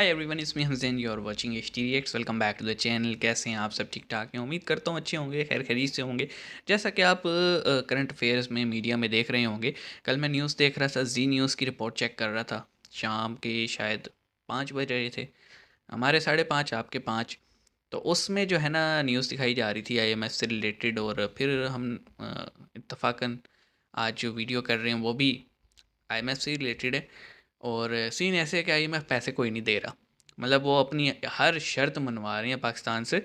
Hi everyone, it's me Hamzain, you are watching H T reacts. Welcome back to the channel. कैसे हैं आप? सब ठीक ठाक हैं? उम्मीद करता हूँ अच्छे होंगे, खैर खैरियत से होंगे। जैसा कि आप करंट अफेयर्स में मीडिया में देख रहे होंगे, कल मैं न्यूज़ देख रहा था, जी न्यूज़ की रिपोर्ट चेक कर रहा था। शाम के शायद 5 बज रहे थे हमारे, 5:30 आपके 5। तो उसमें जो है ना, न्यूज़ दिखाई जा रही थी आईएमएफ से रिलेटेड। और फिर हम इत्तफाकन आज जो वीडियो कर रहे हैं वो भी आईएमएफ से रिलेटेड है। और सीन ऐसे है कि आईएमएफ पैसे कोई नहीं दे रहा। मतलब वो अपनी हर शर्त मनवा रही है पाकिस्तान से,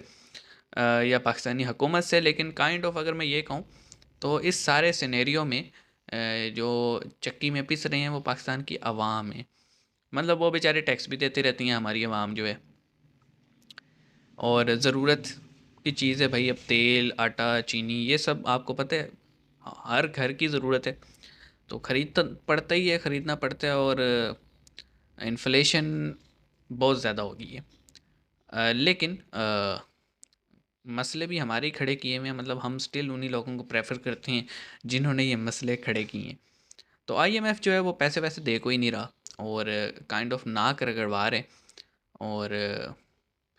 या पाकिस्तानी हुकूमत से। लेकिन काइंड ऑफ अगर मैं ये कहूँ तो इस सारे सिनेरियो में जो चक्की में पिस रहे हैं वो पाकिस्तान की आवाम है। मतलब वो बेचारे टैक्स भी देते रहती हैं, हमारी आवाम जो है। और ज़रूरत की चीज़ है भाई, अब तेल, आटा, चीनी, ये सब आपको पता है हर घर की ज़रूरत है। तो ख़रीद तो पड़ता ही है, ख़रीदना पड़ता है। और इन्फ्लेशन बहुत ज़्यादा हो गई है। लेकिन मसले भी हमारे ही खड़े किए हुए हैं। मतलब हम स्टिल उन्हीं लोगों को प्रेफर करते हैं जिन्होंने ये मसले खड़े किए हैं। तो आईएमएफ जो है वो पैसे वैसे दे को ही नहीं रहा, और काइंड ऑफ नाक रगड़वा रहे। और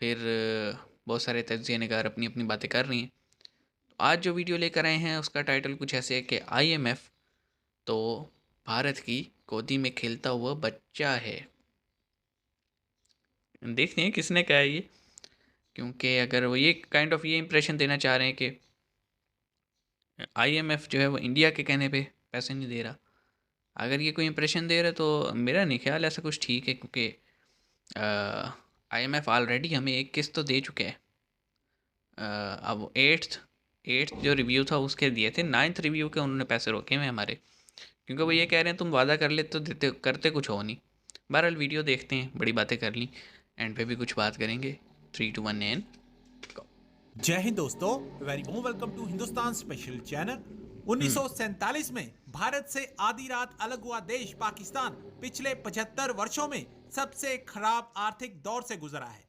फिर बहुत सारे तज्ज़िया निगार अपनी अपनी बातें कर रही हैं। तो आज जो वीडियो लेकर आए हैं उसका टाइटल कुछ ऐसे है कि आईएमएफ तो भारत की गोदी में खेलता हुआ बच्चा है। देखते हैं किसने कहा है ये, क्योंकि अगर वो ये काइंड ऑफ ये इंप्रेशन देना चाह रहे हैं कि आईएमएफ जो है वो इंडिया के कहने पे पैसे नहीं दे रहा, अगर ये कोई इंप्रेशन दे रहा है तो मेरा नहीं ख्याल ऐसा कुछ ठीक है। क्योंकि आईएमएफ ऑलरेडी हमें एक किस्त तो दे चुके हैं। अब एट्थ जो रिव्यू था उसके दिए थे, 9th रिव्यू के उन्होंने पैसे रोके हुए हमारे। क्योंकि वो ये कह रहे हैं तुम वादा कर ले तो देते, करते कुछ हो नहीं। बहरहाल वीडियो देखते हैं, बड़ी बातें कर ली, एंड पे भी कुछ बात करेंगे। 3 2 1 एंड जय हिंद दोस्तों, very warm welcome to Hindustan special channel. 1947 में भारत से आधी रात अलग हुआ देश पाकिस्तान पिछले 75 वर्षों में सबसे खराब आर्थिक दौर से गुजरा है।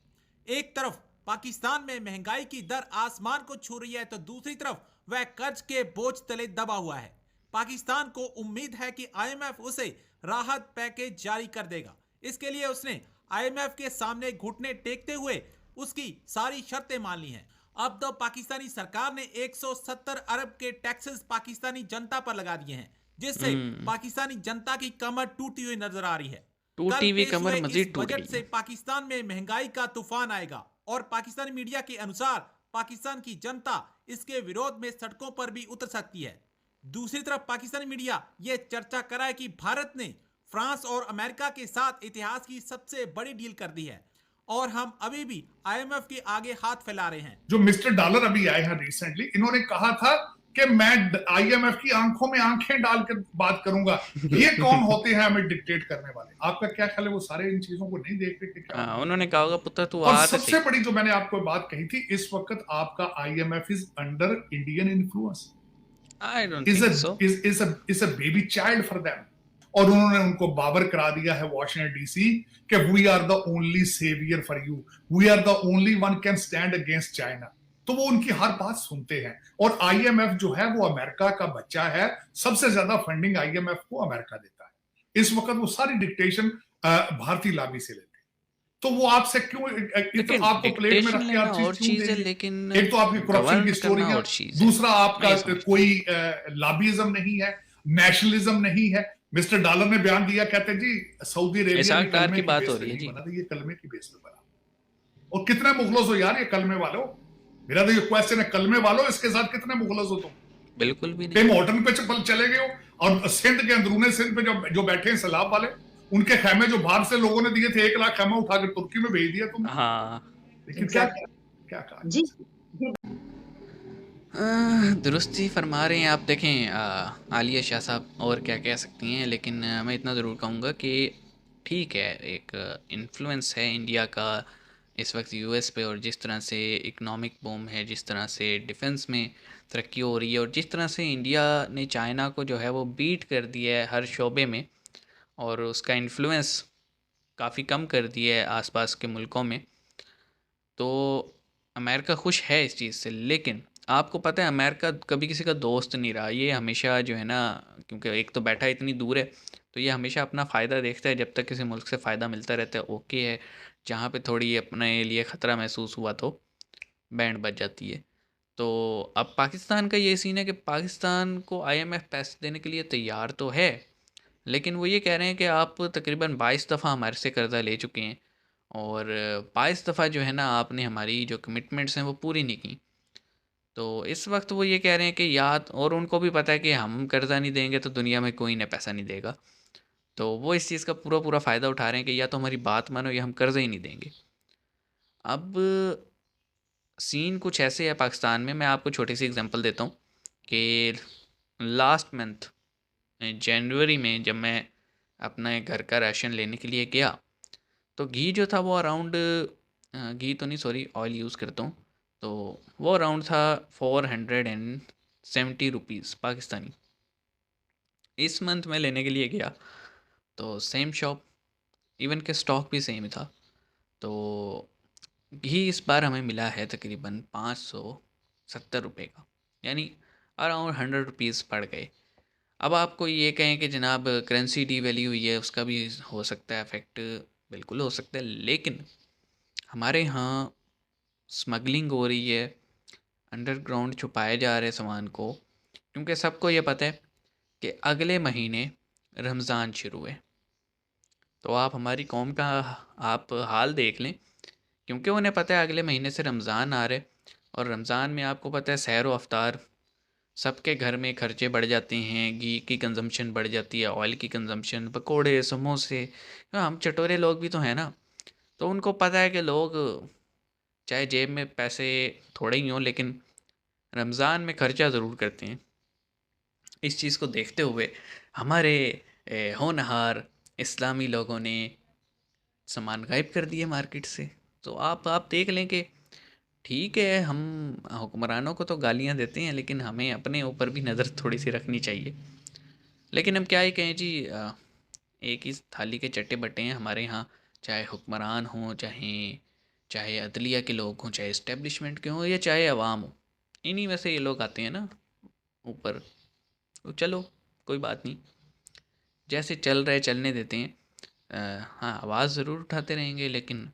एक तरफ पाकिस्तान में महंगाई की दर आसमान को छू रही है, तो दूसरी तरफ वह कर्ज के बोझ तले दबा हुआ है। पाकिस्तान को उम्मीद है कि आईएमएफ उसे राहत पैकेज जारी कर देगा। इसके लिए उसने आईएमएफ के सामने घुटने टेकते हुए उसकी सारी शर्तें मान ली हैं। अब तो पाकिस्तानी सरकार ने 170 अरब के टैक्सेस पाकिस्तानी जनता पर लगा दिए हैं, जिससे पाकिस्तानी जनता की कमर टूटी हुई नजर आ रही है। कल टूटी हुई पेश कमर हुए इस मजीद टूट बजट गई से है। पाकिस्तान में महंगाई का तूफान आएगा, और पाकिस्तानी मीडिया के अनुसार पाकिस्तान की जनता इसके विरोध में सड़कों पर भी उतर सकती है। दूसरी तरफ पाकिस्तानी मीडिया यह चर्चा कर रहा है कि भारत ने फ्रांस और अमेरिका के साथ इतिहास की सबसे बड़ी डील कर दी है, और हम अभी भी आईएमएफ के आगे हाथ फैला रहे हैं। जो मिस्टर डॉलर अभी आए हैं रिसेंटली, इन्होंने कहा था कि मैं आईएमएफ की आंखों में आंखें डालकर बात करूंगा। ये कौन होते हैं हमें डिक्टेट करने वाले? आपका क्या ख्याल है, वो सारे इन चीजों को नहीं देख रहे कि क्या उन्होंने कहा होगा पुत्र तू और आ तो सबसे सही। बड़ी जो मैंने आपको बात कही थी, इस वक्त आपका IMF is under Indian influence, I don't is think so. A baby child for them. और उन्होंने उनको बाबर करा दिया है वॉशिंगटन डीसी कि we are the only saviour for you, we are the only one can stand against China. तो वो उनकी हर बात सुनते हैं। और आईएमएफ जो है वो अमेरिका का बच्चा है, सबसे ज्यादा फंडिंग आईएमएफ को अमेरिका देता है। इस वक्त वो सारी डिक्टेशन भारतीय लाबी से लेते हैं। तो वो आपसे क्यों इतना लेकिन आपको प्लेट में डिक्टेशन रख के लेना हर चीज और क्यों चीज़ है, देंगे? लेकिन एक तो आपकी करप्शन की गवर्न करना स्टोरी है, और चीज़ है। दूसरा मैं आपका ये समझता हूँ। कोई लाबीइज्म नहीं है, नेशनलिज्म नहीं है। मिस्टर डॉलर ने बयान दिया, कहते जी सऊदी अरेबिया ने इसाक डार कलमे की की बात बेस हो पे रही है नहीं जी। बना था, ये कलमे की बेस पे बना। और कितने मुखलस हो यार ये कलमे वालों? मेरा तो ये क्वेश्चन है, कलमे वालों इसके साथ कितने मुखलस हो तुम? बिल्कुल भी नहीं। टिम हॉटन पे चले गए हो, और सिंध के अंदरूने सिंध पे जो बैठे हैं सैलाब वाले, उनके खेमे जो बाहर से लोगों ने दिए थे, 1 लाख खेमा उठाकर तुर्की में भेज दिया तुमने। हाँ, लेकिन क्या क्या कहा जी। दुरुस्ती फरमा रहे हैं आप। देखें आलिया शाह साहब और क्या कह सकती हैं, लेकिन मैं इतना ज़रूर कहूँगा कि ठीक है, एक इन्फ्लुएंस है इंडिया का इस वक्त यूएस पे। और जिस तरह से इकोनॉमिक बूम है, जिस तरह से डिफेंस में तरक्की हो रही है, और जिस तरह से इंडिया ने चाइना को जो है वो बीट कर दिया है हर शोबे में, और उसका इन्फ्लुएंस काफ़ी कम कर दिया है आसपास के मुल्कों में। तो अमेरिका खुश है इस चीज़ से। लेकिन आपको पता है अमेरिका कभी किसी का दोस्त नहीं रहा, ये हमेशा जो है ना, क्योंकि एक तो बैठा इतनी दूर है, तो ये हमेशा अपना फ़ायदा देखता है। जब तक किसी मुल्क से फ़ायदा मिलता रहता है ओके है, जहाँ पे थोड़ी अपने लिए ख़तरा महसूस हुआ तो बैंड बज जाती है। तो अब पाकिस्तान का ये सीन है कि पाकिस्तान को आईएमएफ पैसे देने के लिए तैयार तो है, लेकिन वो ये कह रहे हैं कि आप तकरीबन 22 दफ़ा हमारे से कर्ज़ा ले चुके हैं और 22 दफ़ा जो है ना आपने हमारी जो कमिटमेंट्स हैं वो पूरी नहीं की। तो इस वक्त वो ये कह रहे हैं कि या और उनको भी पता है कि हम कर्ज़ा नहीं देंगे तो दुनिया में कोई इन्हें पैसा नहीं देगा। तो वो इस चीज़ का पूरा पूरा फ़ायदा उठा रहे हैं कि या तो हमारी बात मानो या हम कर्ज़ा ही नहीं देंगे। अब सीन कुछ ऐसे है पाकिस्तान में, मैं आपको छोटी सी एग्जांपल देता हूँ कि लास्ट मंथ जनवरी में जब मैं अपने घर का राशन लेने के लिए गया, तो घी जो था वो अराउंड, घी तो नहीं सॉरी ऑयल यूज़ करता हूँ, तो वो अराउंड था 470 रुपीज़ पाकिस्तानी। इस मंथ में लेने के लिए गया तो सेम शॉप, इवन के स्टॉक भी सेम ही था, तो घी इस बार हमें मिला है तकरीबन 570 रुपये का, यानी अराउंड 100 रुपीज़ पड़ गए। अब आपको ये कहें कि जनाब करेंसी डी वैल्यू हुई है, उसका भी हो सकता है इफेक्ट, बिल्कुल हो सकता है, लेकिन हमारे यहाँ स्मगलिंग हो रही है, अंडरग्राउंड छुपाए जा रहे सामान को, क्योंकि सबको ये पता है कि अगले महीने रमज़ान शुरू है। तो आप हमारी कौम का आप हाल देख लें, क्योंकि उन्हें पता है अगले महीने से रमज़ान आ रहे, और रमज़ान में आपको पता है सैर व अफ्तार, सबके घर में खर्चे बढ़ जाते हैं, घी की कंजम्पशन बढ़ जाती है, ऑयल की कंजम्पशन, पकोड़े समोसे, हम चटोरे लोग भी तो हैं ना, तो उनको पता है कि लोग चाहे जेब में पैसे थोड़े ही हों लेकिन रमज़ान में खर्चा ज़रूर करते हैं। इस चीज़ को देखते हुए हमारे होनहार इस्लामी लोगों ने सामान गायब कर दिए मार्केट से। तो आप देख लें कि ठीक है, हम हुक्मरानों को तो गालियाँ देते हैं, लेकिन हमें अपने ऊपर भी नज़र थोड़ी सी रखनी चाहिए। लेकिन हम क्या ही कहें जी, एक ही थाली के चट्टे बट्टे हैं हमारे यहाँ, चाहे हुक्मरान हों, चाहे चाहे अदलिया के लोग हों, चाहे इस्टेब्लिशमेंट के हों, या चाहे अवाम हो, इन्हीं में से ये लोग आते हैं ना ऊपर। तो चलो कोई बात नहीं, जैसे चल रहे चलने देते हैं। हाँ, आवाज़ ज़रूर उठाते रहेंगे, लेकिन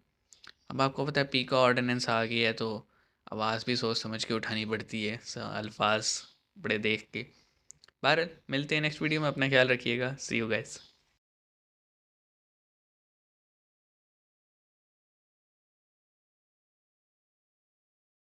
अब आपको पता है पी का ऑर्डिनेंस आ गया है, तो आवाज़ भी सोच समझ के उठानी पड़ती है, अल्फाज बड़े देख के। बहरहाल मिलते हैं नेक्स्ट वीडियो में, अपना ख्याल रखिएगा, सी यू गाइस।